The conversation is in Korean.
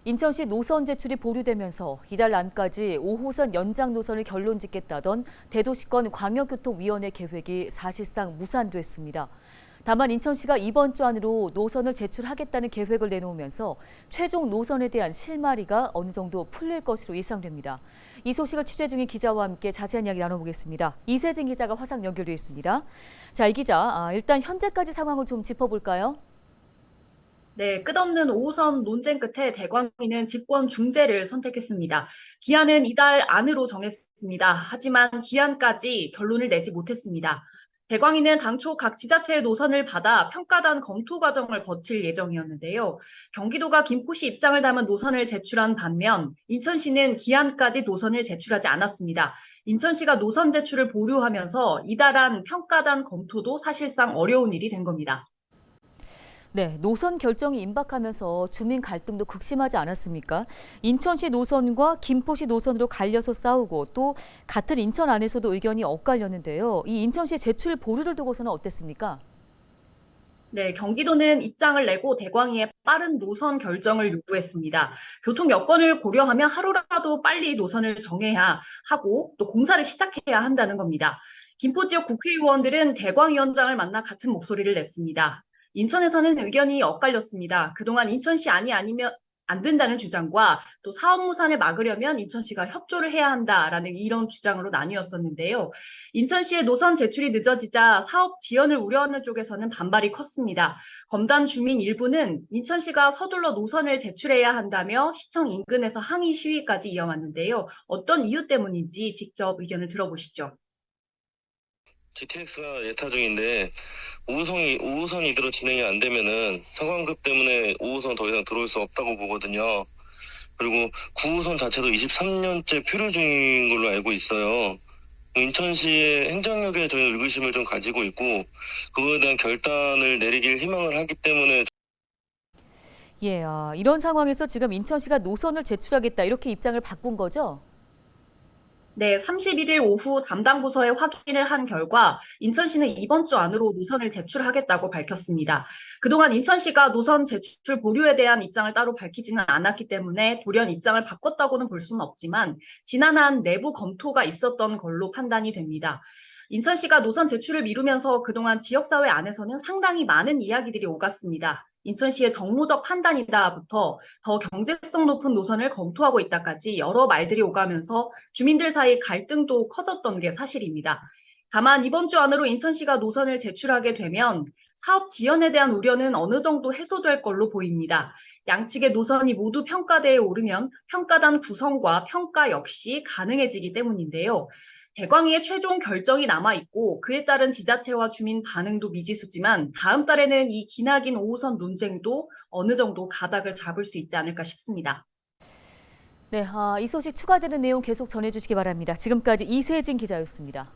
인천시 노선 제출이 보류되면서 이달 안까지 5호선 연장 노선을 결론 짓겠다던 대도시권 광역교통위원회 계획이 사실상 무산됐습니다. 다만 인천시가 이번 주 안으로 노선을 제출하겠다는 계획을 내놓으면서 최종 노선에 대한 실마리가 어느 정도 풀릴 것으로 예상됩니다. 이 소식을 취재 중인 기자와 함께 자세한 이야기 나눠보겠습니다. 이세진 기자가 화상 연결돼 있습니다. 자, 이 기자, 일단 현재까지 상황을 좀 짚어볼까요? 네, 끝없는 5호선 논쟁 끝에 대광위는 집권 중재를 선택했습니다. 기한은 이달 안으로 정했습니다. 하지만 기한까지 결론을 내지 못했습니다. 대광위는 당초 각 지자체의 노선을 받아 평가단 검토 과정을 거칠 예정이었는데요. 경기도가 김포시 입장을 담은 노선을 제출한 반면 인천시는 기한까지 노선을 제출하지 않았습니다. 인천시가 노선 제출을 보류하면서 이달 안 평가단 검토도 사실상 어려운 일이 된 겁니다. 네, 노선 결정이 임박하면서 주민 갈등도 극심하지 않았습니까? 인천시 노선과 김포시 노선으로 갈려서 싸우고 또 같은 인천 안에서도 의견이 엇갈렸는데요. 이 인천시 제출 보류를 두고서는 어땠습니까? 네, 경기도는 입장을 내고 대광위에 빠른 노선 결정을 요구했습니다. 교통 여건을 고려하면 하루라도 빨리 노선을 정해야 하고 또 공사를 시작해야 한다는 겁니다. 김포 지역 국회의원들은 대광위원장을 만나 같은 목소리를 냈습니다. 인천에서는 의견이 엇갈렸습니다. 그동안 인천시 아니면 안 된다는 주장과 또 사업 무산을 막으려면 인천시가 협조를 해야 한다라는 이런 주장으로 나뉘었었는데요. 인천시의 노선 제출이 늦어지자 사업 지연을 우려하는 쪽에서는 반발이 컸습니다. 검단 주민 일부는 인천시가 서둘러 노선을 제출해야 한다며 시청 인근에서 항의 시위까지 이어왔는데요. 어떤 이유 때문인지 직접 의견을 들어보시죠. GTX가 예타 중인데 5호선 이대로 진행이 안 되면은 상황급 때문에 5호선 더 이상 들어올 수 없다고 보거든요. 그리고 9호선 자체도 23년째 표류 중인 걸로 알고 있어요. 인천시의 행정력에 저희 의구심을 좀 가지고 있고 그거에 대한 결단을 내리길 희망을 하기 때문에 예, 이런 상황에서 지금 인천시가 노선을 제출하겠다 이렇게 입장을 바꾼 거죠? 네, 31일 오후 담당 부서에 확인을 한 결과 인천시는 이번 주 안으로 노선을 제출하겠다고 밝혔습니다. 그동안 인천시가 노선 제출 보류에 대한 입장을 따로 밝히지는 않았기 때문에 돌연 입장을 바꿨다고는 볼 수는 없지만 지난한 내부 검토가 있었던 걸로 판단이 됩니다. 인천시가 노선 제출을 미루면서 그동안 지역사회 안에서는 상당히 많은 이야기들이 오갔습니다. 인천시의 정무적 판단이다부터 더 경제성 높은 노선을 검토하고 있다까지 여러 말들이 오가면서 주민들 사이 갈등도 커졌던 게 사실입니다. 다만 이번 주 안으로 인천시가 노선을 제출하게 되면 사업 지연에 대한 우려는 어느 정도 해소될 걸로 보입니다. 양측의 노선이 모두 평가대에 오르면 평가단 구성과 평가 역시 가능해지기 때문인데요. 대광위의 최종 결정이 남아있고 그에 따른 지자체와 주민 반응도 미지수지만 다음 달에는 이 기나긴 5호선 논쟁도 어느 정도 가닥을 잡을 수 있지 않을까 싶습니다. 네, 이 소식 추가되는 내용 계속 전해주시기 바랍니다. 지금까지 이세진 기자였습니다.